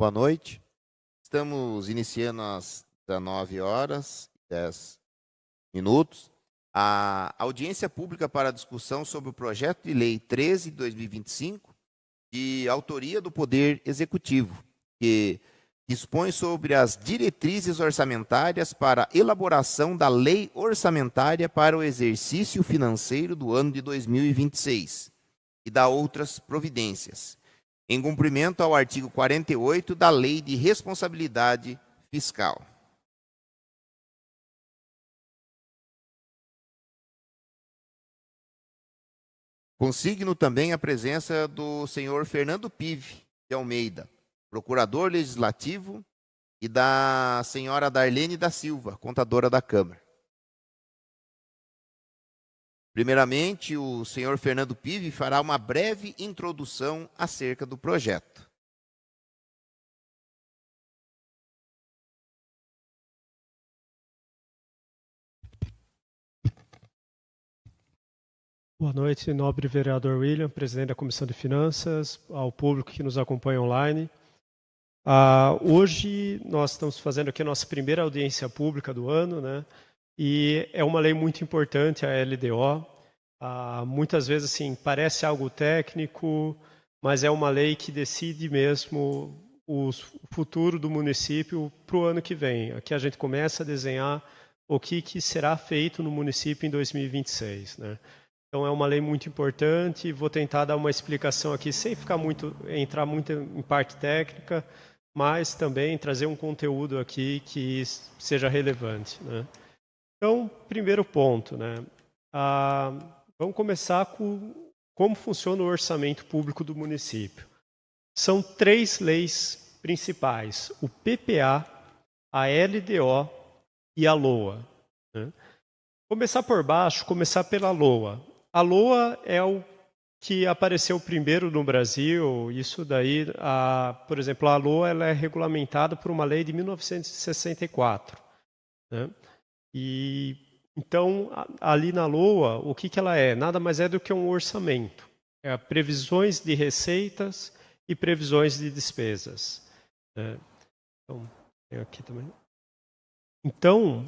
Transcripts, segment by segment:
Boa noite. Estamos iniciando às 19h10. A audiência pública para discussão sobre o projeto de lei 13 de 2025, de autoria do Poder Executivo, que dispõe sobre as diretrizes orçamentárias para elaboração da lei orçamentária para o exercício financeiro do ano de 2026 e da outras providências, em cumprimento ao artigo 48 da Lei de Responsabilidade Fiscal. Consigno também a presença do senhor Fernando Pive de Almeida, procurador legislativo, e da senhora Darlene da Silva, contadora da Câmara. Primeiramente, o senhor Fernando Pive fará uma breve introdução acerca do projeto. Boa noite, nobre vereador William, presidente da Comissão de Finanças, ao público que nos acompanha online. Hoje nós estamos fazendo aqui a nossa primeira audiência pública do ano, né? E é uma lei muito importante, a LDO. Muitas vezes assim, parece algo técnico, mas é uma lei que decide mesmo o futuro do município para o ano que vem. Aqui a gente começa a desenhar o que será feito no município em 2026, né? Então, é uma lei muito importante. Vou tentar dar uma explicação aqui, sem entrar muito em parte técnica, mas também trazer um conteúdo aqui que seja relevante, né? Então, primeiro ponto, né? Vamos começar com como funciona o orçamento público do município. São 3 leis principais: o PPA, a LDO e a LOA, né? Começar por baixo, começar pela LOA. A LOA é o que apareceu primeiro no Brasil. Isso daí, por exemplo, a LOA ela é regulamentada por uma lei de 1964, né? E então, ali na LOA, o que ela é? Nada mais é do que um orçamento. É previsões de receitas e previsões de despesas, né? Então, tem aqui também. Então,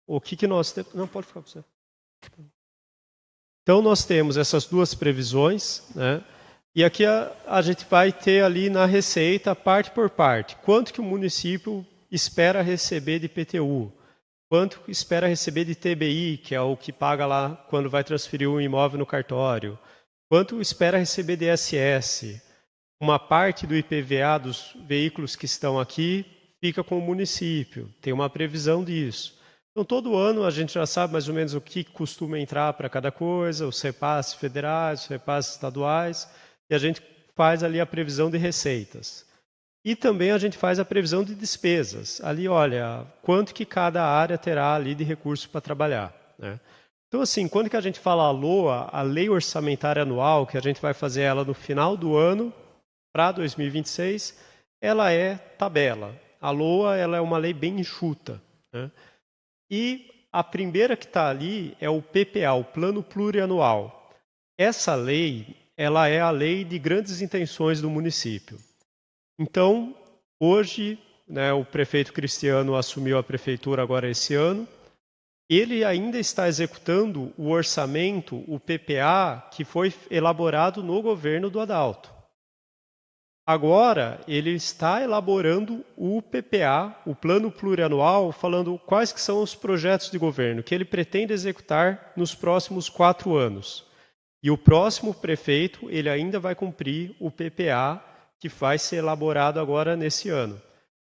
o que nós temos... Não, pode ficar para você. Então, nós temos essas 2 previsões, né? E aqui a gente vai ter ali na receita, parte por parte, quanto que o município espera receber de IPTU, quanto espera receber de TBI, que é o que paga lá quando vai transferir um imóvel no cartório, quanto espera receber de ISS. Uma parte do IPVA dos veículos que estão aqui fica com o município, tem uma previsão disso. Então, todo ano a gente já sabe mais ou menos o que costuma entrar para cada coisa, os repasses federais, os repasses estaduais, e a gente faz ali a previsão de receitas. E também a gente faz a previsão de despesas. Ali, olha, quanto que cada área terá ali de recurso para trabalhar, né? Então, assim, quando que a gente fala a LOA, a Lei Orçamentária Anual, que a gente vai fazer ela no final do ano, para 2026, ela é tabela. A LOA ela é uma lei bem enxuta, né? E a primeira que está ali é o PPA, o Plano Plurianual. Essa lei, ela é a lei de grandes intenções do município. Então, hoje, né, o prefeito Cristiano assumiu a prefeitura agora esse ano. Ele ainda está executando o orçamento, o PPA, que foi elaborado no governo do Adalto. Agora, ele está elaborando o PPA, o Plano Plurianual, falando quais que são os projetos de governo que ele pretende executar nos próximos 4 anos. E o próximo prefeito, ele ainda vai cumprir o PPA, que vai ser elaborado agora nesse ano.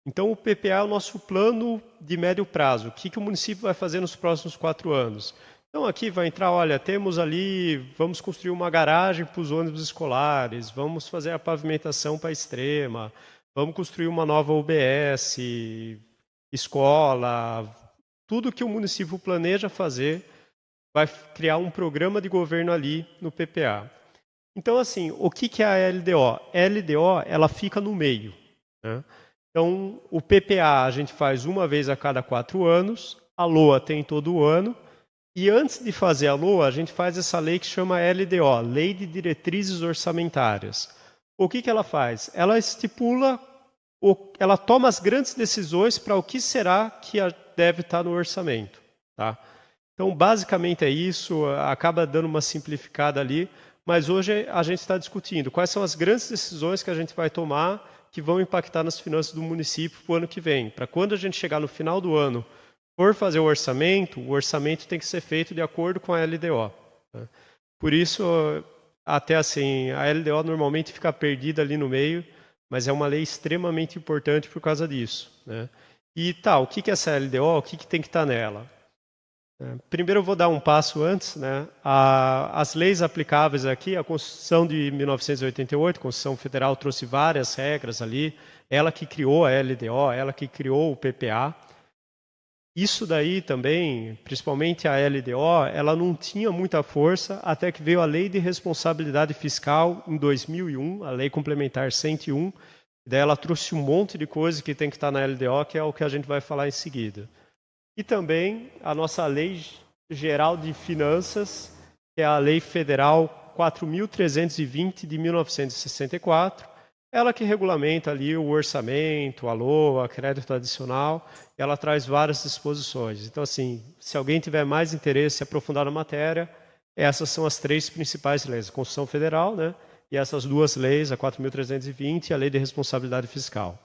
Então, o PPA é o nosso plano de médio prazo. O que o município vai fazer nos próximos 4 anos? Então, aqui vai entrar, olha, temos ali, vamos construir uma garagem para os ônibus escolares, vamos fazer a pavimentação para a Extrema, vamos construir uma nova UBS, escola, tudo que o município planeja fazer, vai criar um programa de governo ali no PPA. Então, assim, o que é a LDO? A LDO, ela fica no meio, né? Então, o PPA a gente faz uma vez a cada 4 anos, a LOA tem todo ano, e antes de fazer a LOA, a gente faz essa lei que chama LDO, Lei de Diretrizes Orçamentárias. O que ela faz? Ela estipula ela toma as grandes decisões para o que será que deve estar no orçamento. Tá? Então, basicamente é isso, acaba dando uma simplificada ali, mas hoje a gente está discutindo quais são as grandes decisões que a gente vai tomar que vão impactar nas finanças do município para o ano que vem. Para quando a gente chegar no final do ano, for fazer o orçamento tem que ser feito de acordo com a LDO. Né? Por isso, até assim, a LDO normalmente fica perdida ali no meio, mas é uma lei extremamente importante por causa disso. Né? E o que é essa LDO? O que tem que estar nela? Primeiro eu vou dar um passo antes. Né? As leis aplicáveis aqui, a Constituição de 1988, a Constituição Federal trouxe várias regras ali, ela que criou a LDO, ela que criou o PPA. Isso daí também, principalmente a LDO, ela não tinha muita força até que veio a Lei de Responsabilidade Fiscal em 2001, a Lei Complementar 101. Daí ela trouxe um monte de coisa que tem que estar na LDO, que é o que a gente vai falar em seguida. E também a nossa Lei Geral de Finanças, que é a Lei Federal 4.320 de 1964, ela que regulamenta ali o orçamento, a LOA, crédito adicional, ela traz várias disposições. Então, assim, se alguém tiver mais interesse em aprofundar na matéria, essas são as 3 principais leis, a Constituição Federal, né, e essas 2 leis, a 4.320 e a Lei de Responsabilidade Fiscal.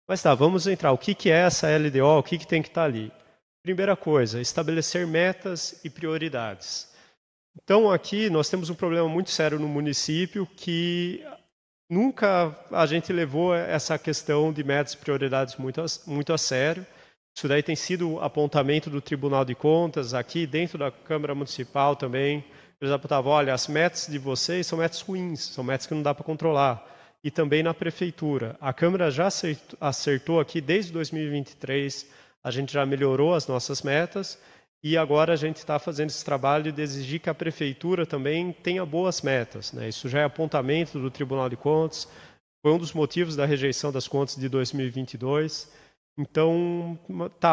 Mas vamos entrar. O que é essa LDO? O que tem que estar ali? Primeira coisa, estabelecer metas e prioridades. Então, aqui nós temos um problema muito sério no município que nunca a gente levou essa questão de metas e prioridades muito a sério. Isso daí tem sido apontamento do Tribunal de Contas, aqui dentro da Câmara Municipal também. Eles apontavam, olha, as metas de vocês são metas ruins, são metas que não dá para controlar. E também na Prefeitura. A Câmara já acertou aqui desde 2023, a gente já melhorou as nossas metas e agora a gente está fazendo esse trabalho de exigir que a Prefeitura também tenha boas metas. Né? Isso já é apontamento do Tribunal de Contas, foi um dos motivos da rejeição das contas de 2022. Então,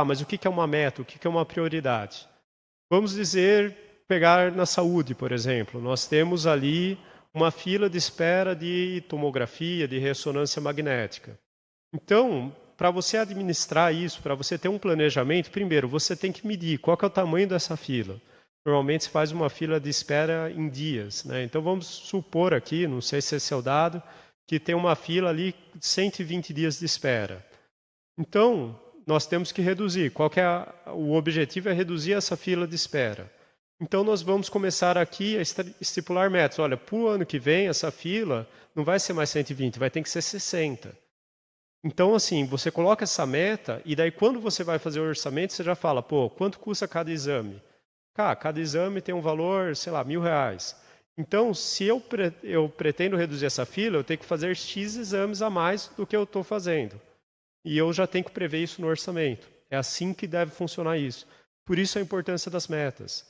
mas o que é uma meta? O que é uma prioridade? Vamos dizer, pegar na saúde, por exemplo. Nós temos ali uma fila de espera de tomografia, de ressonância magnética. Então, para você administrar isso, para você ter um planejamento, primeiro, você tem que medir qual que é o tamanho dessa fila. Normalmente se faz uma fila de espera em dias. Né? Então, vamos supor aqui, não sei se esse é o dado, que tem uma fila ali de 120 dias de espera. Então, nós temos que reduzir. O objetivo é reduzir essa fila de espera. Então, nós vamos começar aqui a estipular metas. Olha, para o ano que vem, essa fila não vai ser mais 120, vai ter que ser 60. Então, assim, você coloca essa meta e daí quando você vai fazer o orçamento, você já fala, quanto custa cada exame? Cada exame tem um valor, sei lá, R$1.000. Então, se eu pretendo reduzir essa fila, eu tenho que fazer X exames a mais do que eu estou fazendo. E eu já tenho que prever isso no orçamento. É assim que deve funcionar isso. Por isso a importância das metas.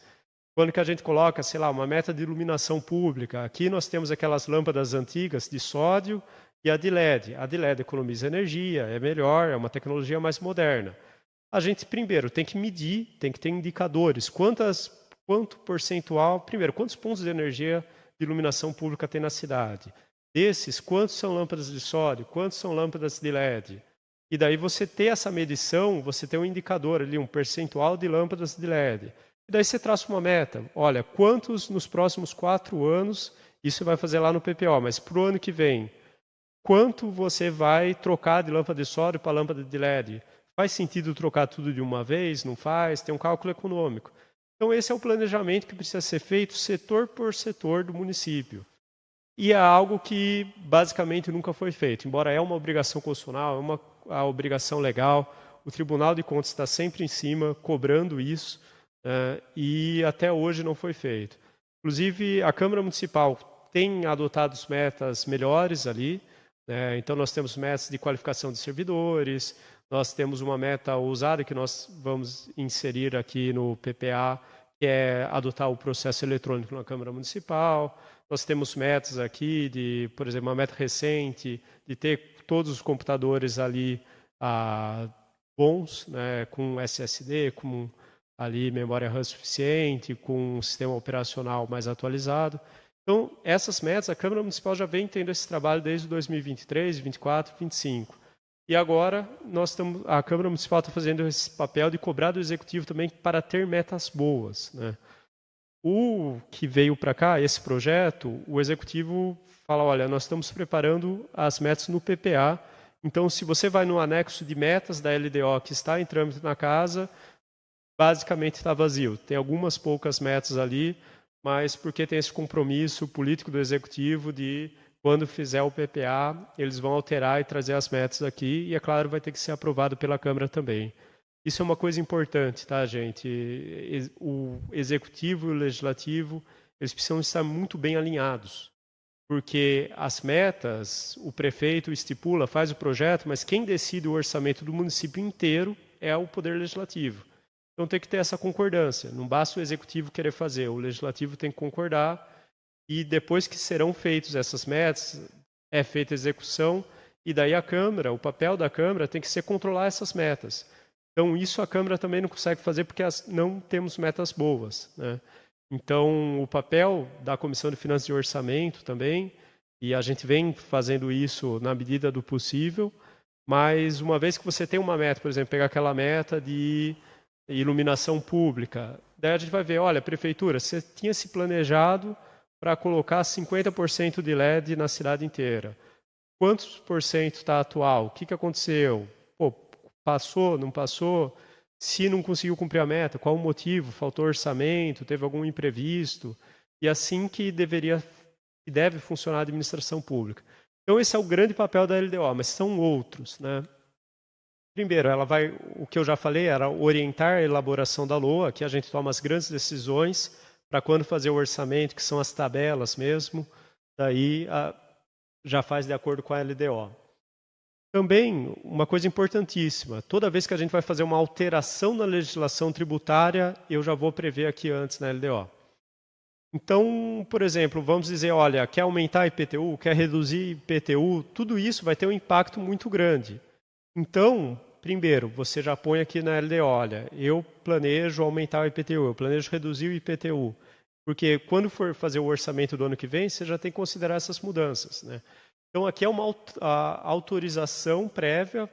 Quando que a gente coloca, sei lá, uma meta de iluminação pública, aqui nós temos aquelas lâmpadas antigas de sódio e a de LED. A de LED economiza energia, é melhor, é uma tecnologia mais moderna. A gente, primeiro, tem que medir, tem que ter indicadores. Quanto percentual, primeiro, quantos pontos de energia de iluminação pública tem na cidade? Desses, quantos são lâmpadas de sódio, quantos são lâmpadas de LED? E daí você ter essa medição, você tem um indicador ali, um percentual de lâmpadas de LED. E daí você traça uma meta. Olha, quantos nos próximos 4 anos, isso vai fazer lá no PPO, mas para o ano que vem, quanto você vai trocar de lâmpada de sódio para lâmpada de LED? Faz sentido trocar tudo de uma vez? Não faz? Tem um cálculo econômico. Então, esse é o planejamento que precisa ser feito setor por setor do município. E é algo que, basicamente, nunca foi feito. Embora é uma obrigação constitucional, é uma obrigação legal, o Tribunal de Contas está sempre em cima, cobrando isso, e até hoje não foi feito. Inclusive, a Câmara Municipal tem adotado metas melhores ali, então nós temos metas de qualificação de servidores, nós temos uma meta ousada que nós vamos inserir aqui no PPA, que é adotar o processo eletrônico na Câmara Municipal. Nós temos metas aqui por exemplo, uma meta recente de ter todos os computadores ali bons, né, com SSD, com ali memória RAM suficiente, com um sistema operacional mais atualizado. Então, essas metas, a Câmara Municipal já vem tendo esse trabalho desde 2023, 2024, 2025. E agora a Câmara Municipal está fazendo esse papel de cobrar do Executivo também para ter metas boas, né? O que veio para cá, esse projeto, o Executivo fala, olha, nós estamos preparando as metas no PPA, então se você vai no anexo de metas da LDO que está em trâmite na casa, basicamente está vazio. Tem algumas poucas metas ali, mas porque tem esse compromisso político do Executivo de, quando fizer o PPA, eles vão alterar e trazer as metas aqui, e é claro, vai ter que ser aprovado pela Câmara também. Isso é uma coisa importante, tá, gente? O Executivo e o Legislativo, eles precisam estar muito bem alinhados, porque as metas, o prefeito estipula, faz o projeto, mas quem decide o orçamento do município inteiro é o Poder Legislativo. Então tem que ter essa concordância, não basta o Executivo querer fazer, o Legislativo tem que concordar, e depois que serão feitas essas metas, é feita a execução, e daí a Câmara, o papel da Câmara tem que ser controlar essas metas. Então isso a Câmara também não consegue fazer porque não temos metas boas, né? Então o papel da Comissão de Finanças e Orçamento também, e a gente vem fazendo isso na medida do possível, mas uma vez que você tem uma meta, por exemplo, pegar aquela meta de iluminação pública, daí a gente vai ver, olha, prefeitura, você tinha se planejado para colocar 50% de LED na cidade inteira. Quantos por cento está atual? O que aconteceu? Pô, passou, não passou? Se não conseguiu cumprir a meta, qual o motivo? Faltou orçamento? Teve algum imprevisto? E assim que deve funcionar a administração pública. Então esse é o grande papel da LDO, mas são outros, né? Primeiro, o que eu já falei era orientar a elaboração da LOA, que a gente toma as grandes decisões para quando fazer o orçamento, que são as tabelas mesmo, daí já faz de acordo com a LDO. Também, uma coisa importantíssima, toda vez que a gente vai fazer uma alteração na legislação tributária, eu já vou prever aqui antes na LDO. Então, por exemplo, vamos dizer, olha, quer aumentar IPTU, quer reduzir IPTU, tudo isso vai ter um impacto muito grande. Então, primeiro, você já põe aqui na LDO, olha, eu planejo aumentar o IPTU, eu planejo reduzir o IPTU. Porque quando for fazer o orçamento do ano que vem, você já tem que considerar essas mudanças, né? Então, aqui é uma autorização prévia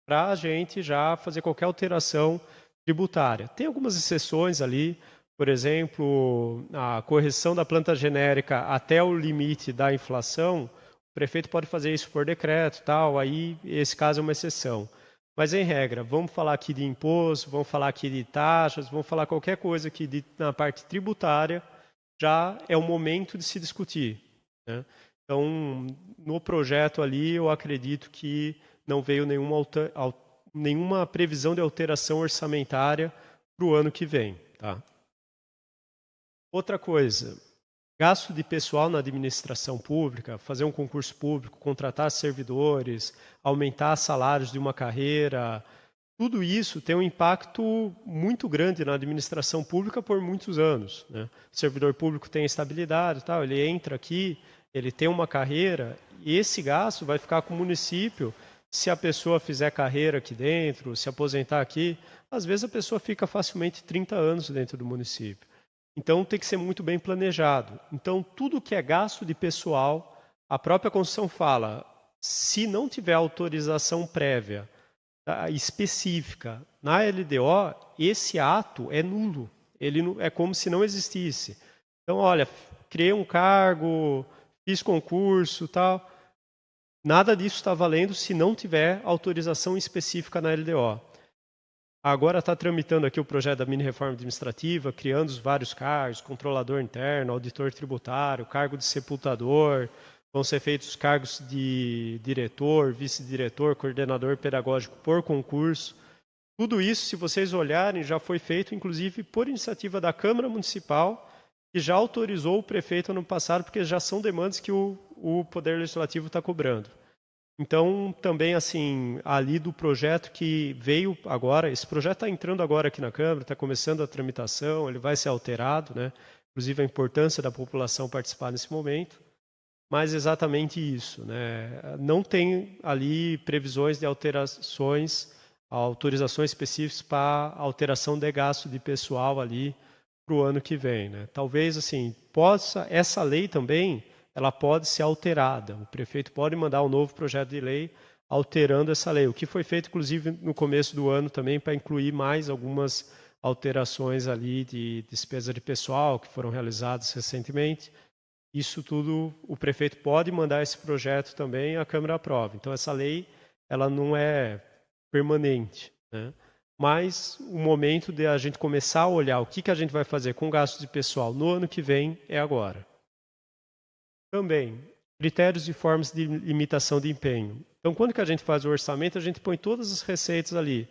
para a gente já fazer qualquer alteração tributária. Tem algumas exceções ali, por exemplo, a correção da planta genérica até o limite da inflação, o prefeito pode fazer isso por decreto, tal, aí esse caso é uma exceção. Mas, em regra, vamos falar aqui de imposto, vamos falar aqui de taxas, vamos falar qualquer coisa aqui na parte tributária, já é o momento de se discutir, né? Então, no projeto ali, eu acredito que não veio nenhuma previsão de alteração orçamentária para o ano que vem, tá? Outra coisa, gasto de pessoal na administração pública, fazer um concurso público, contratar servidores, aumentar salários de uma carreira, tudo isso tem um impacto muito grande na administração pública por muitos anos, né? O servidor público tem estabilidade, tal, ele entra aqui, ele tem uma carreira, e esse gasto vai ficar com o município se a pessoa fizer carreira aqui dentro, se aposentar aqui. Às vezes a pessoa fica facilmente 30 anos dentro do município. Então tem que ser muito bem planejado. Então tudo que é gasto de pessoal, a própria Constituição fala, se não tiver autorização prévia específica na LDO, esse ato é nulo. Ele é como se não existisse. Então, olha, criei um cargo, fiz concurso, tal. Nada disso está valendo se não tiver autorização específica na LDO. Agora está tramitando aqui o projeto da mini-reforma administrativa, criando os vários cargos, controlador interno, auditor tributário, cargo de sepultador, vão ser feitos os cargos de diretor, vice-diretor, coordenador pedagógico por concurso. Tudo isso, se vocês olharem, já foi feito, inclusive, por iniciativa da Câmara Municipal, que já autorizou o prefeito ano passado, porque já são demandas que o Poder Legislativo está cobrando. Então, também, assim, ali do projeto que veio agora, esse projeto está entrando agora aqui na Câmara, está começando a tramitação, ele vai ser alterado, né? Inclusive a importância da população participar nesse momento, mas exatamente isso, né? Não tem ali previsões de autorizações específicas para alteração de gasto de pessoal ali para o ano que vem, né? Talvez, assim, essa lei também, ela pode ser alterada. O prefeito pode mandar um novo projeto de lei alterando essa lei, o que foi feito, inclusive, no começo do ano também, para incluir mais algumas alterações ali de despesa de pessoal que foram realizadas recentemente. Isso tudo, o prefeito pode mandar esse projeto também e a Câmara aprova. Então, essa lei, ela não é permanente, né? Mas o momento de a gente começar a olhar o que a gente vai fazer com gastos de pessoal no ano que vem é agora. Também, critérios e formas de limitação de empenho. Então, quando que a gente faz o orçamento, a gente põe todas as receitas ali.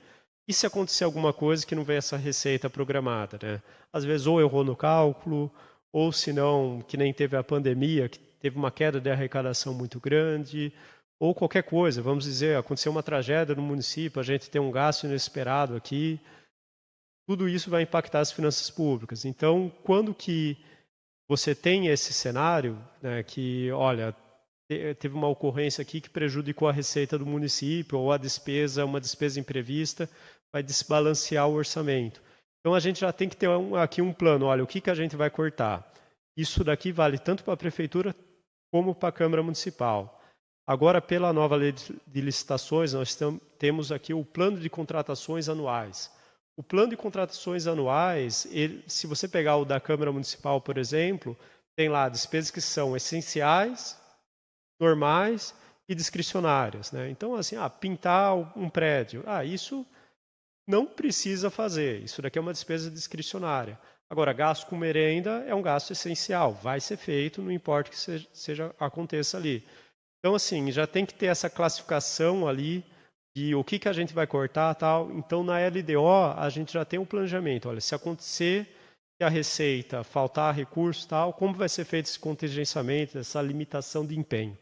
E se acontecer alguma coisa que não vem essa receita programada, né? Às vezes ou errou no cálculo, ou se não, que nem teve a pandemia, que teve uma queda de arrecadação muito grande, ou qualquer coisa, vamos dizer, aconteceu uma tragédia no município, a gente tem um gasto inesperado aqui, tudo isso vai impactar as finanças públicas. Então, quando que você tem esse cenário, né, que, olha, teve uma ocorrência aqui que prejudicou a receita do município, ou a despesa, uma despesa imprevista, vai desbalancear o orçamento. Então, a gente já tem que ter aqui um plano, olha, o que a gente vai cortar? Isso daqui vale tanto para a prefeitura como para a Câmara Municipal. Agora, pela nova lei de licitações, nós temos aqui o plano de contratações anuais. O plano de contratações anuais, se você pegar o da Câmara Municipal, por exemplo, tem lá despesas que são essenciais, normais e discricionárias, né? Então, assim, pintar um prédio, isso não precisa fazer, isso daqui é uma despesa discricionária. Agora, gasto com merenda é um gasto essencial, vai ser feito, não importa que aconteça ali. Então, assim, já tem que ter essa classificação ali de o que a gente vai cortar tal. Então, na LDO, a gente já tem um planejamento. Olha, se acontecer que a receita faltar recurso tal, como vai ser feito esse contingenciamento, essa limitação de empenho?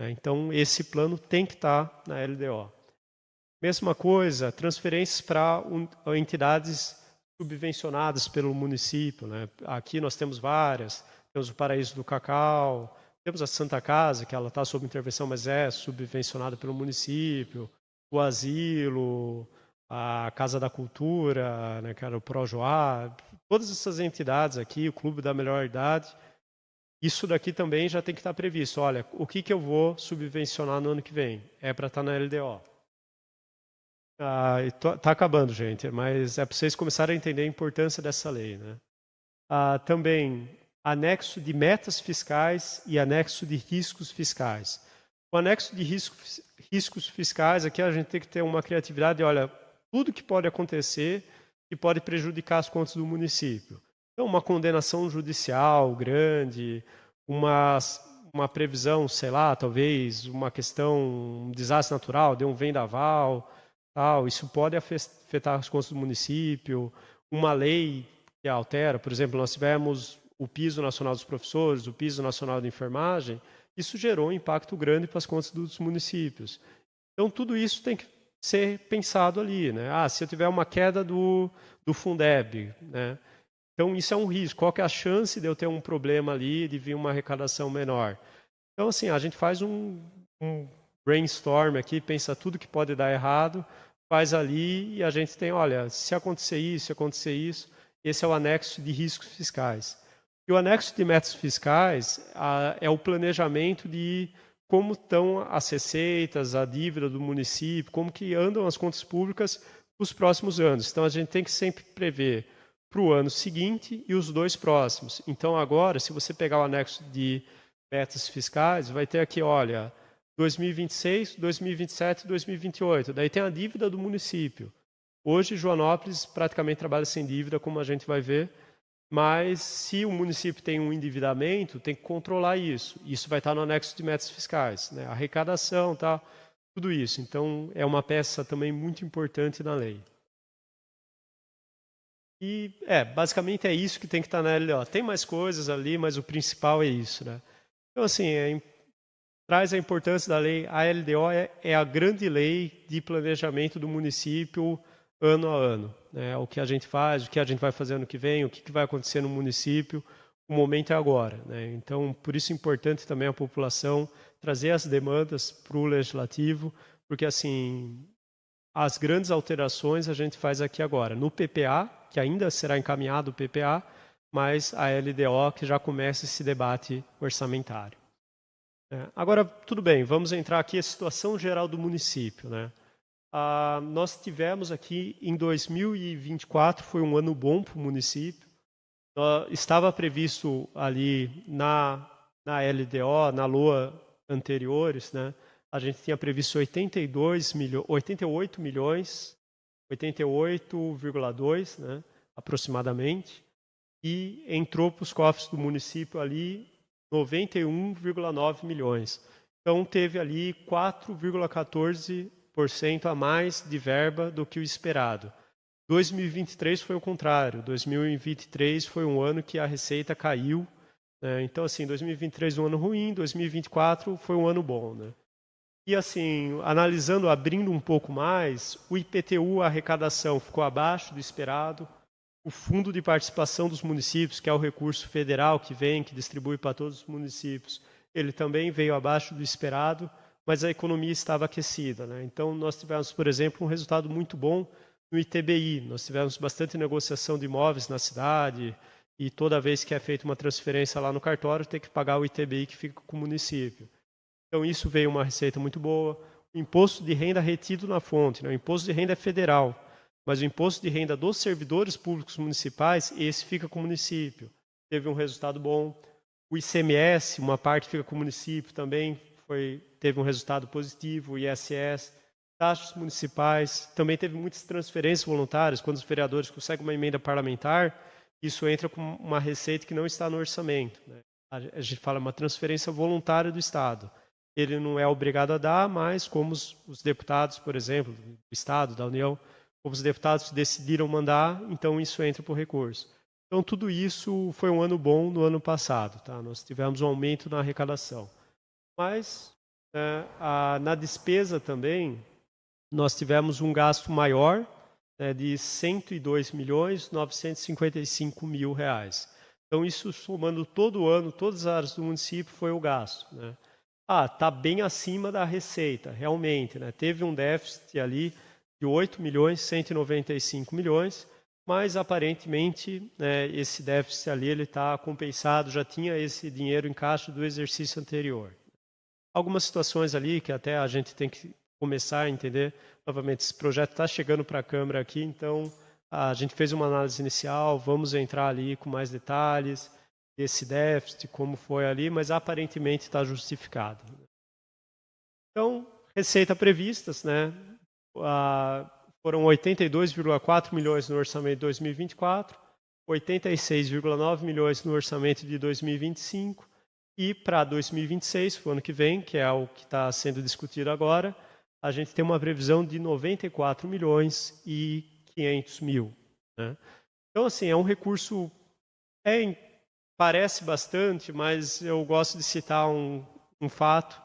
Então, esse plano tem que estar na LDO. Mesma coisa, transferências para entidades subvencionadas pelo município, né? Aqui nós temos várias, temos o Paraíso do Cacau, temos a Santa Casa, que ela está sob intervenção, mas é subvencionada pelo município, o asilo, a Casa da Cultura, né, que era o Projoá, todas essas entidades aqui, o Clube da Melhor Idade, isso daqui também já tem que estar previsto. Olha, o que eu vou subvencionar no ano que vem? É para estar na LDO. Tá acabando, gente, mas é para vocês começarem a entender a importância dessa lei, né? Também anexo de metas fiscais e anexo de riscos fiscais. O anexo de riscos fiscais, aqui a gente tem que ter uma criatividade, olha, tudo que pode acontecer que pode prejudicar as contas do município. Então, uma condenação judicial grande, uma previsão, sei lá, talvez uma questão, um desastre natural, de um vendaval, tal, isso pode afetar as contas do município, uma lei que altera, por exemplo, nós tivemos o piso nacional dos professores, o piso nacional de enfermagem, isso gerou um impacto grande para as contas dos municípios. Então, tudo isso tem que ser pensado ali, né? Se eu tiver uma queda do Fundeb, né? Então, isso é um risco. Qual que é a chance de eu ter um problema ali, de vir uma arrecadação menor? Então, assim, a gente faz um brainstorm aqui, pensa tudo que pode dar errado, faz ali e a gente tem, olha, se acontecer isso, esse é o anexo de riscos fiscais. E o anexo de metas fiscais é o planejamento de como estão as receitas, a dívida do município, como que andam as contas públicas nos próximos anos. Então, a gente tem que sempre prever para o ano seguinte e os 2 próximos. Então, agora, se você pegar o anexo de metas fiscais, vai ter aqui, olha, 2026, 2027 e 2028. Daí tem a dívida do município. Hoje, Joanópolis praticamente trabalha sem dívida, como a gente vai ver, mas se o município tem um endividamento, tem que controlar isso. Isso vai estar no anexo de metas fiscais, né? Arrecadação, tá? Tudo isso. Então, é uma peça também muito importante na lei. E, basicamente é isso que tem que estar na LDO. Tem mais coisas ali, mas o principal é isso, né? Então, assim, traz a importância da lei. A LDO é a grande lei de planejamento do município ano a ano, né? O que a gente faz, o que a gente vai fazer ano que vem, o que vai acontecer no município, o momento é agora, né? Então, por isso é importante também a população trazer as demandas para o legislativo, porque assim, as grandes alterações a gente faz aqui agora, no PPA, que ainda será encaminhado o PPA, mas a LDO que já começa esse debate orçamentário. Agora, tudo bem, vamos entrar aqui a situação geral do município, né? Nós tivemos aqui em 2024, foi um ano bom para o município. Estava previsto ali na LDO, na LOA anteriores, né? A gente tinha previsto 88 milhões, 88,2, né, aproximadamente, e entrou para os cofres do município ali 91,9 milhões. Então teve ali 4,14% a mais de verba do que o esperado. 2023 foi o contrário. 2023 foi um ano que a receita caiu, né? Então, assim, 2023 um ano ruim, 2024 foi um ano bom, né? E, assim, analisando, abrindo um pouco mais, o IPTU, a arrecadação, ficou abaixo do esperado. O Fundo de Participação dos Municípios, que é o recurso federal que vem, que distribui para todos os municípios, ele também veio abaixo do esperado, mas a economia estava aquecida, né? Então, nós tivemos, por exemplo, um resultado muito bom no ITBI. Nós tivemos bastante negociação de imóveis na cidade e toda vez que é feita uma transferência lá no cartório, tem que pagar o ITBI que fica com o município. Então, isso veio uma receita muito boa. O imposto de renda retido na fonte, né? O imposto de renda é federal, mas o imposto de renda dos servidores públicos municipais, esse fica com o município. Teve um resultado bom. O ICMS, uma parte fica com o município também, teve um resultado positivo. O ISS, taxas municipais, também teve muitas transferências voluntárias. Quando os vereadores conseguem uma emenda parlamentar, isso entra com uma receita que não está no orçamento, né? A gente fala uma transferência voluntária do Estado. Ele não é obrigado a dar, mas como os deputados, por exemplo, do Estado, da União, como os deputados decidiram mandar, então isso entra por recurso. Então, tudo isso foi um ano bom no ano passado, tá? Nós tivemos um aumento na arrecadação. Mas, na despesa também, nós tivemos um gasto maior, né, de R$ 102.955.000 reais. Então, isso somando todo o ano, todas as áreas do município, foi o gasto, né? Está bem acima da receita, realmente, né? Teve um déficit ali de 8.195.000, mas aparentemente, né, esse déficit ali ele está compensado, já tinha esse dinheiro em caixa do exercício anterior. Algumas situações ali que até a gente tem que começar a entender. Novamente, esse projeto está chegando para a Câmara aqui, então a gente fez uma análise inicial, vamos entrar ali com mais detalhes desse déficit, como foi ali, mas aparentemente está justificado. Então, receita previstas, né? Foram 82,4 milhões no orçamento de 2024, 86,9 milhões no orçamento de 2025 e para 2026, o ano que vem, que é o que está sendo discutido agora, a gente tem uma previsão de 94 milhões e 500 mil, né? Então, assim, é um recurso, parece bastante, mas eu gosto de citar um fato,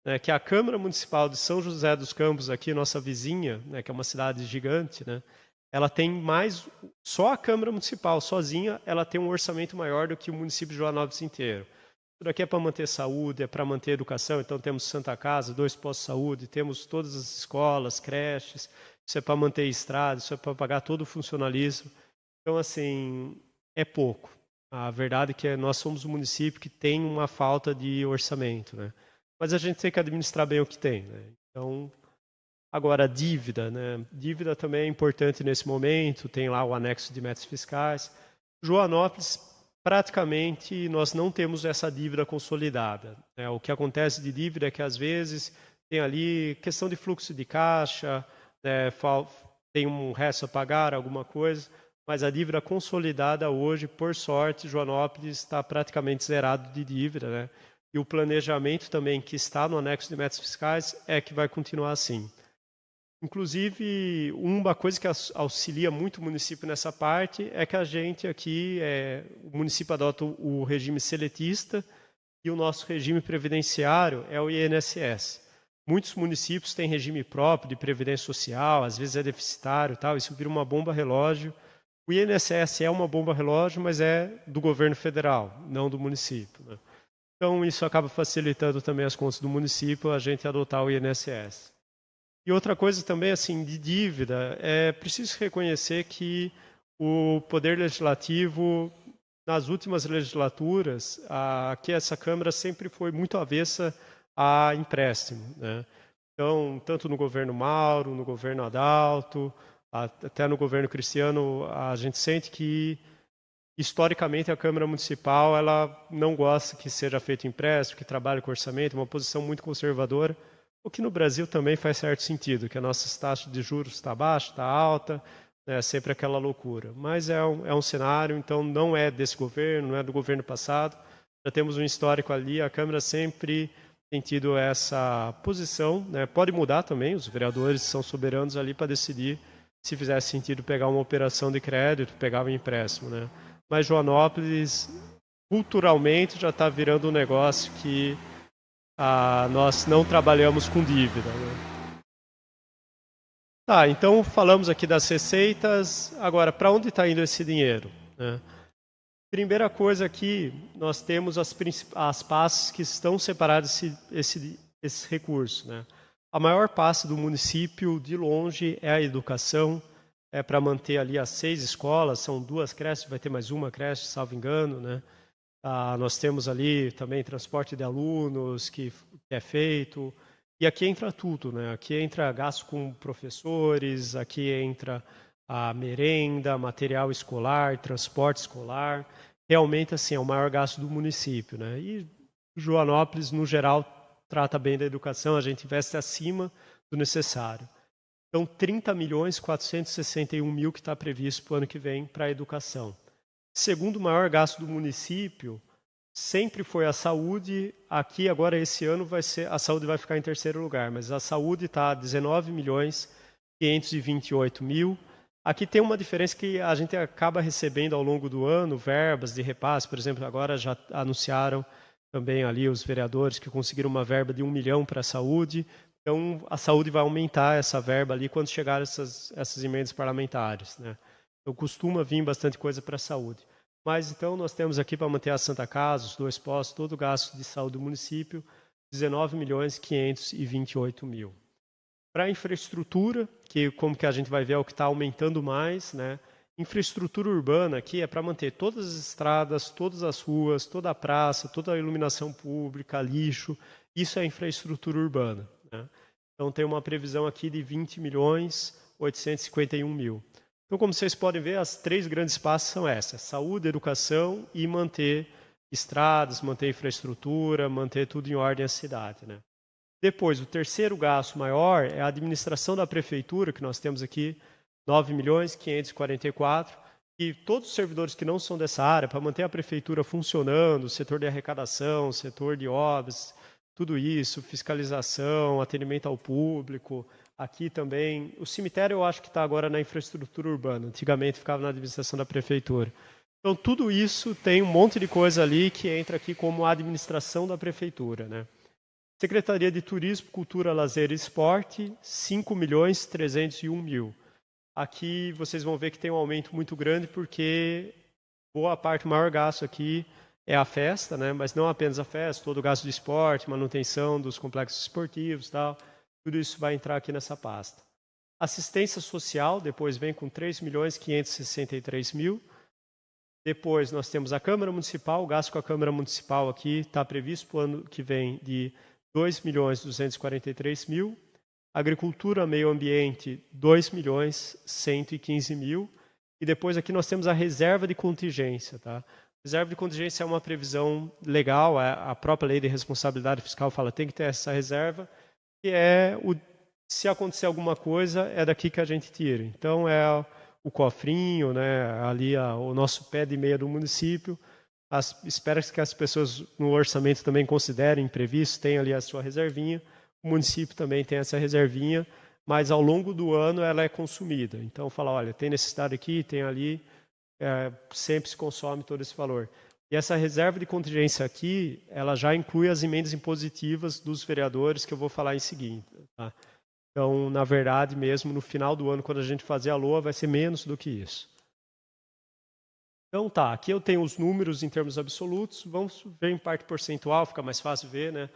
né, que a Câmara Municipal de São José dos Campos, aqui, nossa vizinha, né, que é uma cidade gigante, né, ela tem mais, só a Câmara Municipal, sozinha, ela tem um orçamento maior do que o município de Joanópolis inteiro. Tudo aqui é para manter saúde, é para manter educação, então temos Santa Casa, 2 postos de saúde, temos todas as escolas, creches, isso é para manter estrada, isso é para pagar todo o funcionalismo. Então, assim, é pouco. A verdade é que nós somos um município que tem uma falta de orçamento, né? Mas a gente tem que administrar bem o que tem, né? Então, agora, a dívida, né? Dívida também é importante nesse momento, tem lá o anexo de metas fiscais. Joanópolis, praticamente, nós não temos essa dívida consolidada, né? O que acontece de dívida é que, às vezes, tem ali questão de fluxo de caixa, né? Tem um resto a pagar, alguma coisa, mas a dívida consolidada hoje, por sorte, Joanópolis está praticamente zerado de dívida, né? E o planejamento também que está no anexo de metas fiscais é que vai continuar assim. Inclusive, uma coisa que auxilia muito o município nessa parte é que a gente aqui, o município adota o regime seletista e o nosso regime previdenciário é o INSS. Muitos municípios têm regime próprio de previdência social, às vezes é deficitário, tal, isso vira uma bomba relógio. O INSS é uma bomba relógio, mas é do governo federal, não do município, né? Então, isso acaba facilitando também as contas do município, a gente adotar o INSS. E outra coisa também, assim, de dívida, é preciso reconhecer que o Poder Legislativo nas últimas legislaturas, aqui essa Câmara sempre foi muito avessa a empréstimo, né? Então, tanto no governo Mauro, no governo Adalto, até no governo Cristiano, a gente sente que, historicamente, a Câmara Municipal ela não gosta que seja feito empréstimo, que trabalhe com orçamento, uma posição muito conservadora, o que no Brasil também faz certo sentido, que a nossa taxa de juros está baixa, está alta, é sempre aquela loucura. Mas é um cenário, então não é desse governo, não é do governo passado, já temos um histórico ali, a Câmara sempre tem tido essa posição, né? Pode mudar também, os vereadores são soberanos ali para decidir se fizesse sentido pegar uma operação de crédito, pegar um empréstimo, né? Mas Joanópolis, culturalmente, já está virando um negócio que nós não trabalhamos com dívida, né? Tá, então falamos aqui das receitas, agora, para onde está indo esse dinheiro, né? Primeira coisa aqui, nós temos as pastas que estão separadas esse recurso, né? A maior pasta do município, de longe, é a educação, é para manter ali as 6 escolas, são 2 creches, vai ter mais uma creche, salvo engano, né? Nós temos ali também transporte de alunos que é feito, e aqui entra tudo, né? Aqui entra gasto com professores, aqui entra a merenda, material escolar, transporte escolar. Realmente, assim, é o maior gasto do município, né? E Joanópolis, no geral, trata bem da educação, a gente investe acima do necessário. Então, 30.461.000 que está previsto para o ano que vem para a educação. Segundo maior gasto do município, sempre foi a saúde. Aqui, agora, esse ano, a saúde vai ficar em terceiro lugar, mas a saúde está 19.528.000. Aqui tem uma diferença que a gente acaba recebendo ao longo do ano, verbas de repasse, por exemplo, agora já anunciaram também ali os vereadores que conseguiram uma verba de 1 milhão para a saúde. Então, a saúde vai aumentar essa verba ali quando chegar essas emendas parlamentares, né? Então, costuma vir bastante coisa para a saúde. Mas, então, nós temos aqui para manter a Santa Casa, os 2 postos, todo o gasto de saúde do município, 19.528.000. Para a infraestrutura, que como que a gente vai ver é o que está aumentando mais, né? Infraestrutura urbana aqui é para manter todas as estradas, todas as ruas, toda a praça, toda a iluminação pública, lixo. Isso é infraestrutura urbana, né? Então tem uma previsão aqui de 20.851.000. Então, como vocês podem ver, as 3 grandes pastas são essas: saúde, educação e manter estradas, manter infraestrutura, manter tudo em ordem a cidade, né? Depois, o terceiro gasto maior é a administração da prefeitura, que nós temos aqui 9.544.000, e todos os servidores que não são dessa área, para manter a prefeitura funcionando, o setor de arrecadação, o setor de obras, tudo isso, fiscalização, atendimento ao público. Aqui também, o cemitério eu acho que está agora na infraestrutura urbana, antigamente ficava na administração da prefeitura. Então, tudo isso tem um monte de coisa ali que entra aqui como administração da prefeitura, né? Secretaria de Turismo, Cultura, Lazer e Esporte, 5.301.000. Aqui vocês vão ver que tem um aumento muito grande porque boa parte, o maior gasto aqui é a festa, né? Mas não apenas a festa, todo o gasto de esporte, manutenção dos complexos esportivos e tal. Tudo isso vai entrar aqui nessa pasta. Assistência social, depois vem com 3.563.000. Depois nós temos a Câmara Municipal, o gasto com a Câmara Municipal aqui está previsto para o ano que vem de 2.243.000. Agricultura, Meio Ambiente, 2.115.000. E depois aqui nós temos a reserva de contingência, tá? Reserva de contingência é uma previsão legal, a própria lei de responsabilidade fiscal fala que tem que ter essa reserva, que é se acontecer alguma coisa, é daqui que a gente tira. Então, é o cofrinho, né, ali o nosso pé de meia do município. Espera-se que as pessoas no orçamento também considerem imprevisto, tenham ali a sua reservinha. O município também tem essa reservinha, mas ao longo do ano ela é consumida. Então, fala, olha, tem necessidade aqui, tem ali, sempre se consome todo esse valor. E essa reserva de contingência aqui, ela já inclui as emendas impositivas dos vereadores, que eu vou falar em seguida, tá? Então, na verdade, mesmo no final do ano, quando a gente fazer a LOA, vai ser menos do que isso. Então, tá, aqui eu tenho os números em termos absolutos, vamos ver em parte percentual, fica mais fácil ver, né?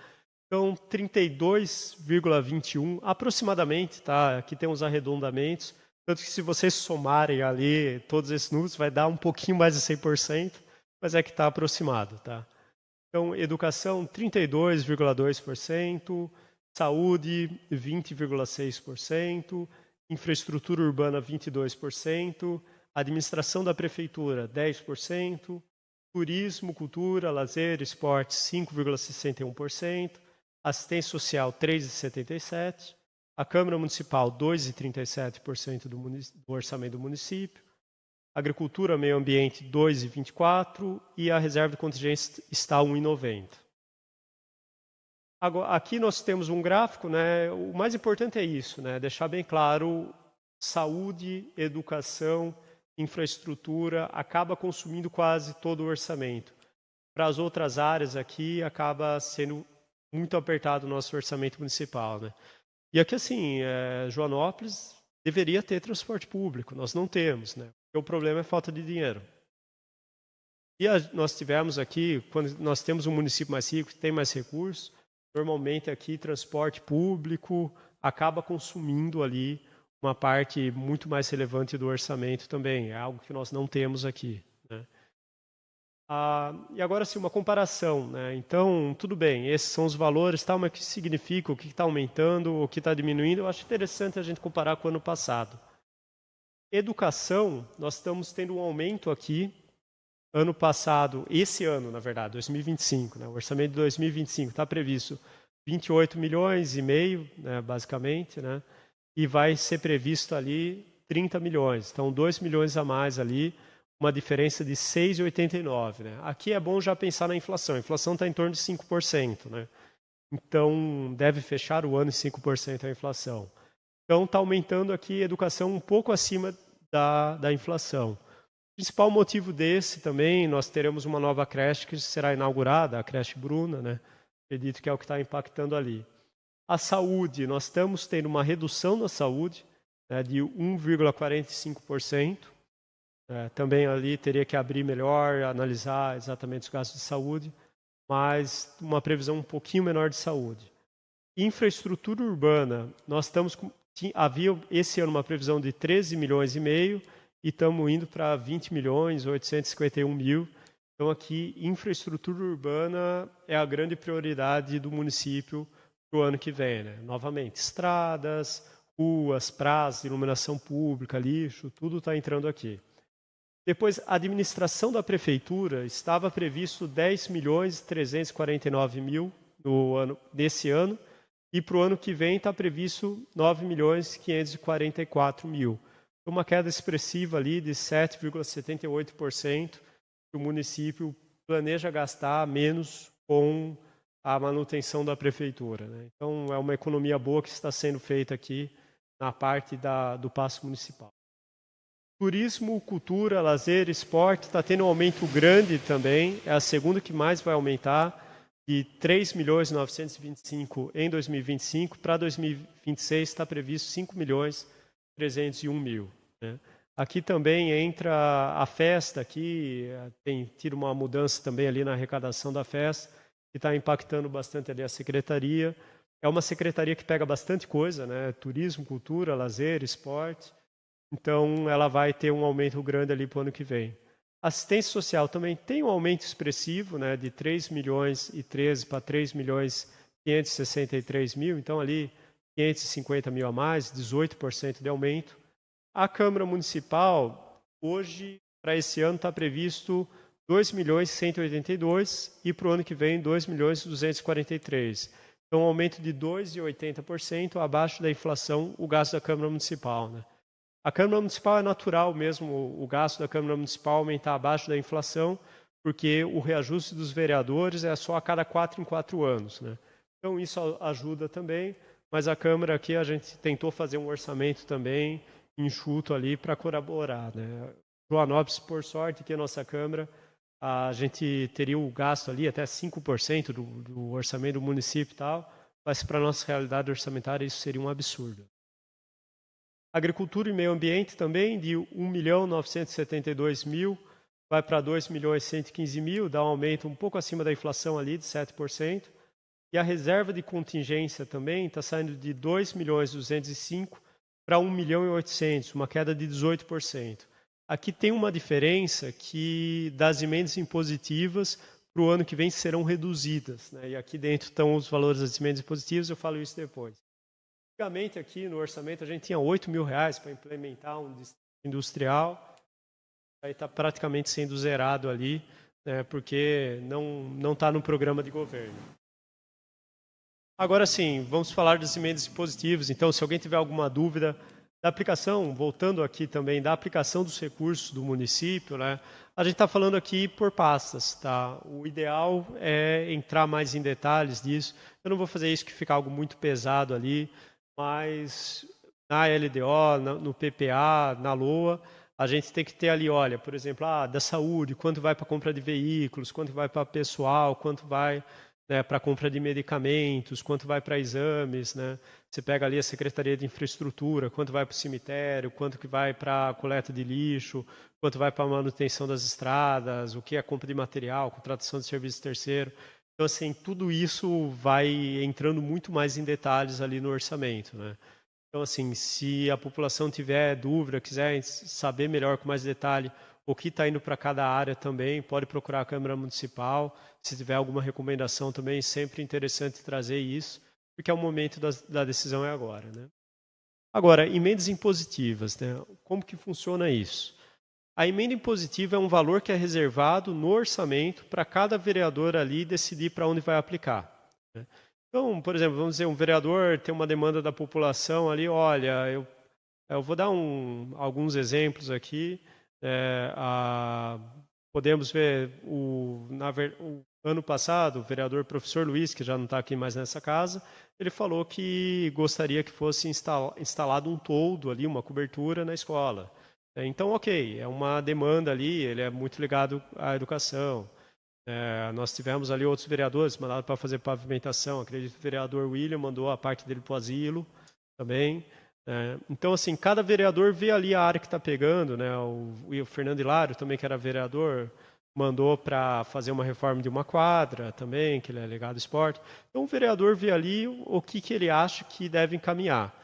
Então, 32,21 aproximadamente, tá? Aqui tem os arredondamentos, tanto que se vocês somarem ali todos esses números, vai dar um pouquinho mais de 100%, mas é que está aproximado, tá? Então, educação, 32,2%, saúde, 20,6%, infraestrutura urbana, 22%, administração da prefeitura, 10%, turismo, cultura, lazer, esporte, 5,61%, assistência social, 3,77%, a Câmara Municipal, 2,37% do orçamento do município, agricultura, meio ambiente, 2,24% e a reserva de contingência está 1,90%. Agora, aqui nós temos um gráfico, né? O mais importante é isso, né? Deixar bem claro, saúde, educação, infraestrutura, acaba consumindo quase todo o orçamento. Para as outras áreas aqui, acaba sendo muito apertado o nosso orçamento municipal, né? E aqui, assim, Joanópolis deveria ter transporte público, nós não temos, né? Porque o problema é falta de dinheiro. E nós tivemos aqui, quando nós temos um município mais rico, que tem mais recursos, normalmente aqui transporte público acaba consumindo ali uma parte muito mais relevante do orçamento também. É algo que nós não temos aqui, né? E agora sim, uma comparação, né? Então, tudo bem, esses são os valores, mas o que significa, o que está aumentando, o que está diminuindo? Eu acho interessante a gente comparar com o ano passado. Educação, nós estamos tendo um aumento aqui, ano passado, esse ano, na verdade, 2025, né? O orçamento de 2025 está previsto 28 milhões e meio, né, basicamente, né? E vai ser previsto ali 30 milhões. Então, 2 milhões a mais ali, uma diferença de 6,89. Né? Aqui é bom já pensar na inflação. A inflação está em torno de 5%. Né? Então, deve fechar o ano em 5% a inflação. Então, está aumentando aqui a educação um pouco acima da inflação. O principal motivo desse também, nós teremos uma nova creche que será inaugurada, a creche Bruna, né? Acredito que é o que está impactando ali. A saúde, nós estamos tendo uma redução na saúde, né, de 1,45%. Também ali teria que abrir melhor, analisar exatamente os gastos de saúde, mas uma previsão um pouquinho menor de saúde. Infraestrutura urbana, nós estamos havia esse ano uma previsão de 13 milhões e meio e estamos indo para 20 milhões 851 mil. Então aqui infraestrutura urbana é a grande prioridade do município para o ano que vem, né? Novamente, estradas, ruas, praças, iluminação pública, lixo, tudo está entrando aqui. Depois, a administração da prefeitura estava previsto 10 milhões 349 mil nesse ano, e para o ano que vem está previsto 9 milhões 544 mil. Uma queda expressiva ali de 7,78% que o município planeja gastar menos com a manutenção da prefeitura, né? Então, é uma economia boa que está sendo feita aqui na parte do paço municipal. Turismo, cultura, lazer, esporte, está tendo um aumento grande também. É a segunda que mais vai aumentar, de 3 milhões 925 em 2025. Para 2026 está previsto 5 milhões 301 mil. Né? Aqui também entra a festa, aqui tem tido uma mudança também ali na arrecadação da festa, que está impactando bastante ali a secretaria. É uma secretaria que pega bastante coisa, né? Turismo, cultura, lazer, esporte. Então, ela vai ter um aumento grande ali para o ano que vem. Assistência social também tem um aumento expressivo, né, de 3 milhões e 13 para 3 milhões 563 mil. Então, ali, 550 mil a mais, 18% de aumento. A Câmara Municipal, hoje, para esse ano, está previsto 2 milhões 182 e para o ano que vem, 2 milhões 243. Então, um aumento de 2,80% abaixo da inflação, o gasto da Câmara Municipal, né? A Câmara Municipal é natural mesmo, o gasto da Câmara Municipal aumentar abaixo da inflação, porque o reajuste dos vereadores é só a cada 4 em 4 anos, né? Então isso ajuda também, mas a Câmara aqui a gente tentou fazer um orçamento também enxuto ali para colaborar, né? Joanópolis, por sorte, que a nossa Câmara, a gente teria o gasto ali até 5% do orçamento do município e tal, mas para a nossa realidade orçamentária isso seria um absurdo. Agricultura e meio ambiente também, de 1.972 mil, vai para 2 milhões 115 mil, dá um aumento um pouco acima da inflação ali, de 7%. E a reserva de contingência também está saindo de 2 milhões 205 para 1 milhão e 800, uma queda de 18%. aqui tem uma diferença que das emendas impositivas para o ano que vem serão reduzidas, né? E aqui dentro estão os valores das emendas impositivas, eu falo isso depois. Antigamente aqui no orçamento a gente tinha R$8.000 para implementar um distrito industrial, aí está praticamente sendo zerado ali, né, porque não está no programa de governo. Agora sim, vamos falar das emendas impositivas. Então, se alguém tiver alguma dúvida da aplicação, voltando aqui também, da aplicação dos recursos do município, né, a gente está falando aqui por pastas, tá? O ideal é entrar mais em detalhes disso. Eu não vou fazer isso que fica algo muito pesado ali, mas na LDO, no PPA, na LOA, a gente tem que ter ali, olha, por exemplo, da saúde, quanto vai para a compra de veículos, quanto vai para pessoal, quanto vai, né, para a compra de medicamentos, quanto vai para exames, né? Você pega ali a Secretaria de Infraestrutura, quanto vai para o cemitério, quanto que vai para a coleta de lixo, quanto vai para a manutenção das estradas, o que é compra de material, contratação de serviço terceiro. Então, assim, tudo isso vai entrando muito mais em detalhes ali no orçamento, né? Então, assim, se a população tiver dúvida, quiser saber melhor com mais detalhe o que está indo para cada área também, pode procurar a Câmara Municipal. Se tiver alguma recomendação também, sempre interessante trazer isso, porque é o momento da decisão é agora, né? Agora, emendas impositivas, né? Como que funciona isso? A emenda impositiva é um valor que é reservado no orçamento para cada vereador ali decidir para onde vai aplicar, né? Então, por exemplo, vamos dizer, um vereador tem uma demanda da população ali, olha, eu vou dar alguns exemplos aqui. Podemos ver, o ano passado, o vereador professor Luiz, que já não está aqui mais nessa casa, ele falou que gostaria que fosse instalado um toldo ali, uma cobertura na escola. Então, ok, é uma demanda ali, ele é muito ligado à educação. Nós tivemos ali outros vereadores mandados para fazer pavimentação. Acredito que o vereador William mandou a parte dele para o asilo também. Então, assim, cada vereador vê ali a área que está pegando, né? O Fernando Hilário também, que era vereador, mandou para fazer uma reforma de uma quadra também, que ele é ligado ao esporte. Então, o vereador vê ali o que ele acha que deve encaminhar.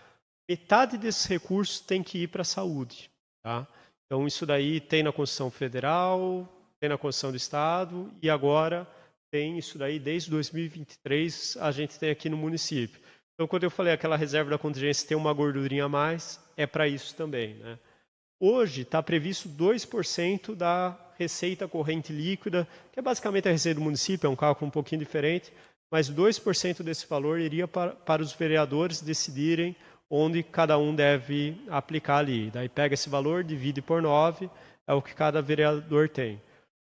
Metade desses recursos tem que ir para a saúde, tá? Então, isso daí tem na Constituição Federal, tem na Constituição do Estado e agora tem isso daí desde 2023 a gente tem aqui no município. Então, quando eu falei aquela reserva da contingência tem uma gordurinha a mais, é para isso também, né? Hoje está previsto 2% da receita corrente líquida, que é basicamente a receita do município, é um cálculo um pouquinho diferente, mas 2% desse valor iria para os vereadores decidirem onde cada um deve aplicar ali. Daí pega esse valor, divide por 9, é o que cada vereador tem.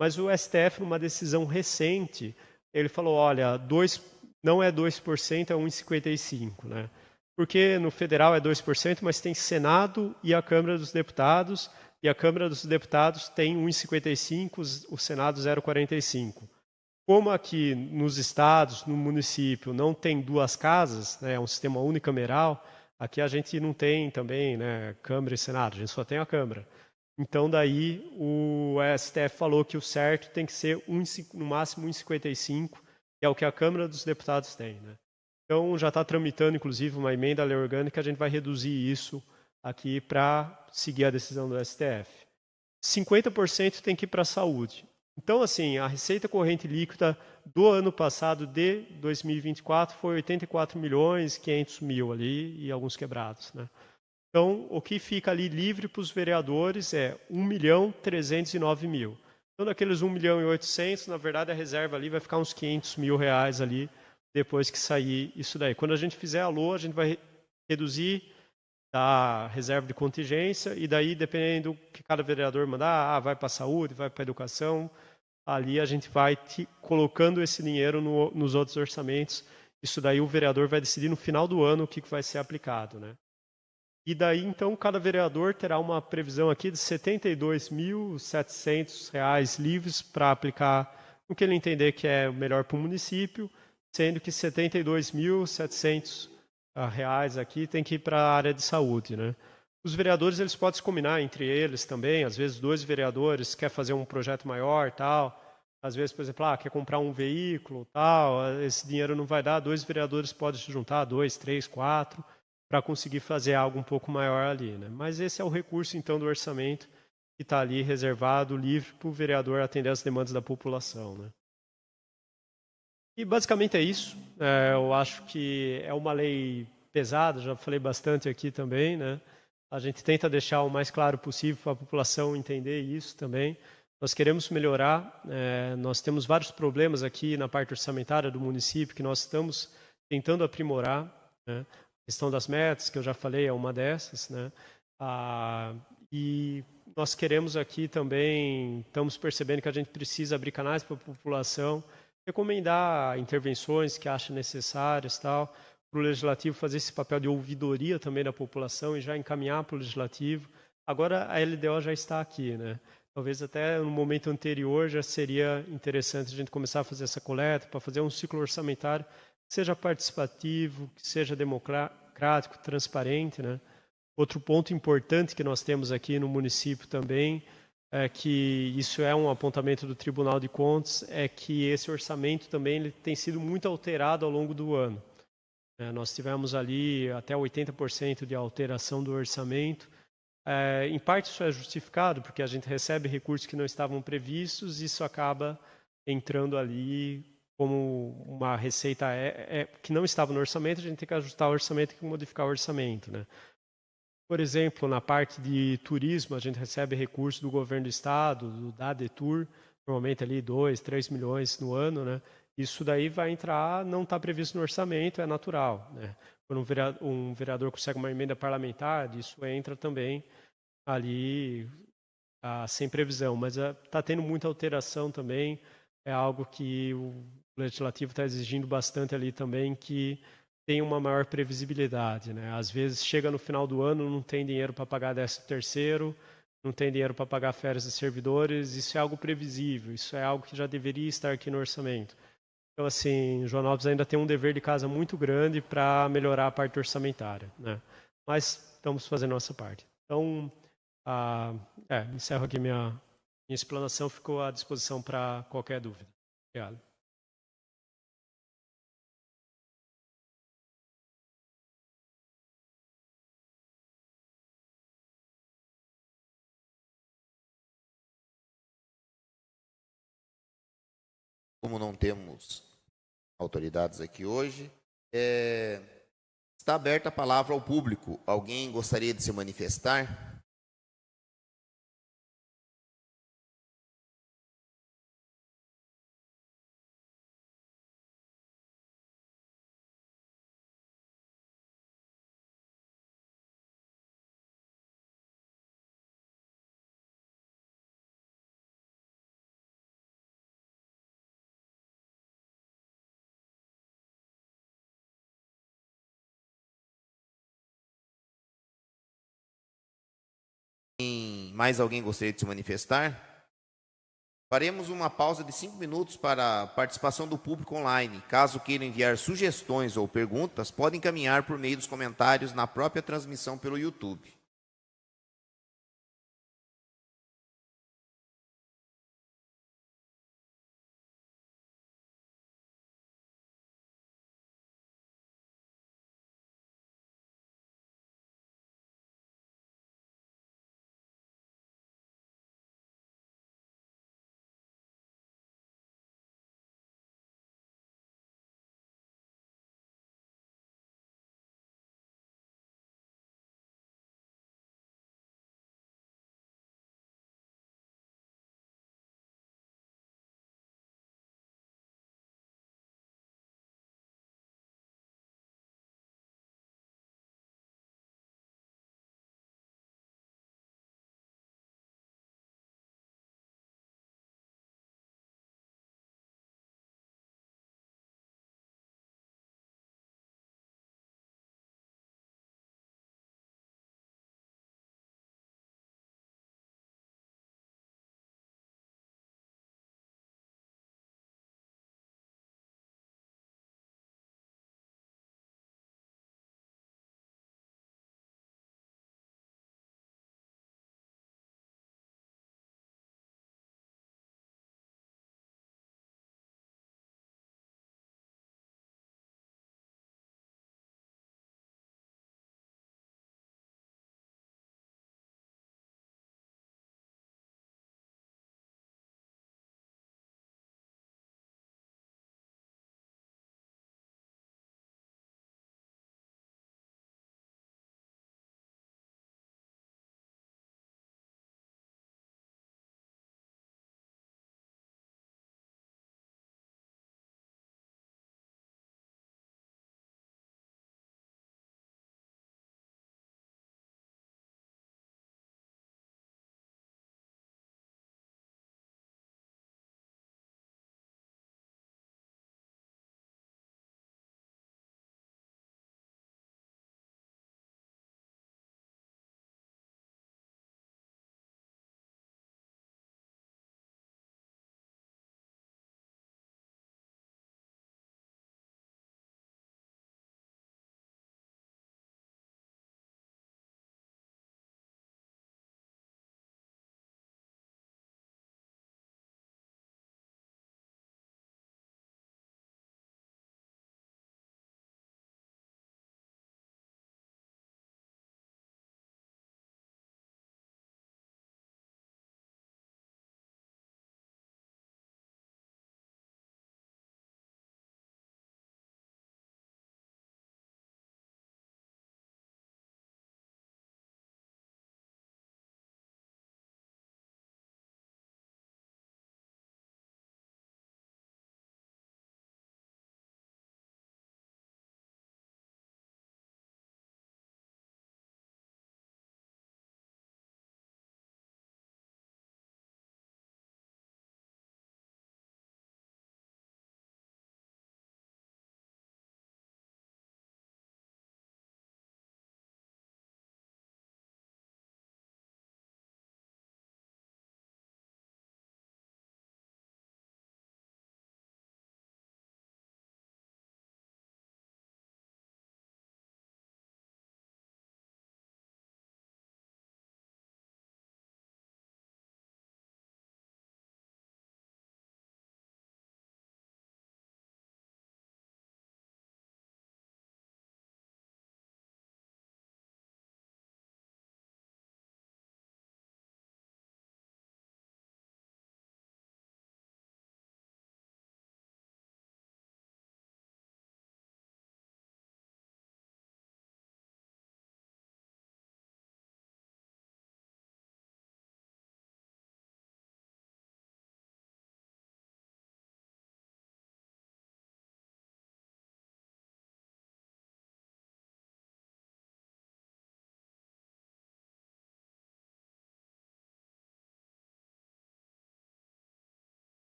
Mas o STF, numa decisão recente, ele falou, olha, não é 2%, é 1,55%, né? Porque no federal é 2%, mas tem Senado e a Câmara dos Deputados, e a Câmara dos Deputados tem 1,55%, o Senado 0,45%. Como aqui nos estados, no município, não tem duas casas, né, é um sistema unicameral, aqui a gente não tem também, né, Câmara e Senado, a gente só tem a Câmara. Então, daí, o STF falou que o certo tem que ser no máximo 1,55%, que é o que a Câmara dos Deputados tem, né? Então, já está tramitando, inclusive, uma emenda à lei orgânica, a gente vai reduzir isso aqui para seguir a decisão do STF. 50% tem que ir para a saúde. Então, assim, a receita corrente líquida do ano passado, de 2024, foi 84.500.000 ali e alguns quebrados, né? Então, o que fica ali livre para os vereadores é 1.309.000. Então, daqueles 1.800.000, na verdade, a reserva ali vai ficar uns R$500.000 ali, depois que sair isso daí. Quando a gente fizer a LOA, a gente vai reduzir da reserva de contingência, e daí, dependendo do que cada vereador mandar, vai para a saúde, vai para a educação, ali a gente vai colocando esse dinheiro nos outros orçamentos. Isso daí o vereador vai decidir no final do ano o que vai ser aplicado, né? E daí, então, cada vereador terá uma previsão aqui de R$72.700 livres para aplicar no que ele entender que é melhor para o município, sendo que R$72.700 aqui tem que ir para a área de saúde, né? Os vereadores, eles podem se combinar entre eles também, às vezes 2 vereadores querem fazer um projeto maior, tal. Às vezes, por exemplo, quer comprar um veículo, tal, esse dinheiro não vai dar, 2 vereadores podem se juntar, 2, 3, 4, para conseguir fazer algo um pouco maior ali, né? Mas esse é o recurso, então, do orçamento que está ali reservado, livre para o vereador atender as demandas da população, né? E basicamente é isso. Eu acho que é uma lei pesada, já falei bastante aqui também, né? A gente tenta deixar o mais claro possível para a população entender isso também. Nós queremos melhorar, nós temos vários problemas aqui na parte orçamentária do município que nós estamos tentando aprimorar, né? A questão das metas, que eu já falei, é uma dessas, né? E nós queremos aqui também, estamos percebendo que a gente precisa abrir canais para a população, recomendar intervenções que acha necessárias, tal, para o legislativo fazer esse papel de ouvidoria também da população e já encaminhar para o legislativo. Agora a LDO já está aqui, né? Talvez até no momento anterior já seria interessante a gente começar a fazer essa coleta para fazer um ciclo orçamentário que seja participativo, que seja democrático, transparente, né? Outro ponto importante que nós temos aqui no município também é que isso é um apontamento do Tribunal de Contas, é que esse orçamento também ele tem sido muito alterado ao longo do ano. Nós tivemos ali até 80% de alteração do orçamento. Em parte isso é justificado, porque a gente recebe recursos que não estavam previstos e isso acaba entrando ali como uma receita que não estava no orçamento, a gente tem que ajustar o orçamento e modificar o orçamento, né? Por exemplo, na parte de turismo, a gente recebe recursos do governo do estado, da ADETUR, normalmente ali 2, 3 milhões no ano, né? Isso daí vai entrar, não está previsto no orçamento, é natural, né? Quando um vereador consegue uma emenda parlamentar, isso entra também ali sem previsão, mas está tendo muita alteração também, é algo que o legislativo está exigindo bastante ali também, que tem uma maior previsibilidade, né? Às vezes chega no final do ano, não tem dinheiro para pagar 13º, não tem dinheiro para pagar férias de servidores, isso é algo previsível, isso é algo que já deveria estar aqui no orçamento. Então, assim, Joanópolis ainda tem um dever de casa muito grande para melhorar a parte orçamentária, né? Mas estamos fazendo a nossa parte. Então, encerro aqui minha explanação, ficou à disposição para qualquer dúvida. Obrigado. Como não temos autoridades aqui hoje, está aberta a palavra ao público. Alguém gostaria de se manifestar? Mais alguém gostaria de se manifestar? Faremos uma pausa de 5 minutos para a participação do público online. Caso queiram enviar sugestões ou perguntas, podem encaminhar por meio dos comentários na própria transmissão pelo YouTube.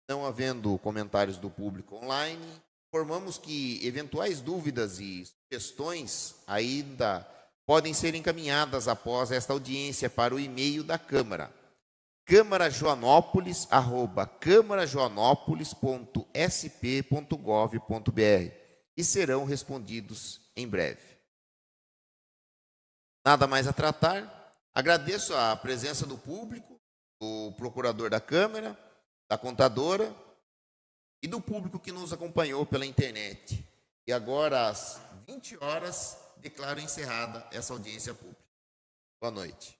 Não havendo comentários do público online, informamos que eventuais dúvidas e sugestões ainda podem ser encaminhadas após esta audiência para o e-mail da Câmara, camarajoanópolis@camarajoanópolis.sp.gov.br, e serão respondidos em breve. Nada mais a tratar. Agradeço a presença do público, do procurador da Câmara, da contadora e do público que nos acompanhou pela internet. E agora, às 20 horas, declaro encerrada essa audiência pública. Boa noite.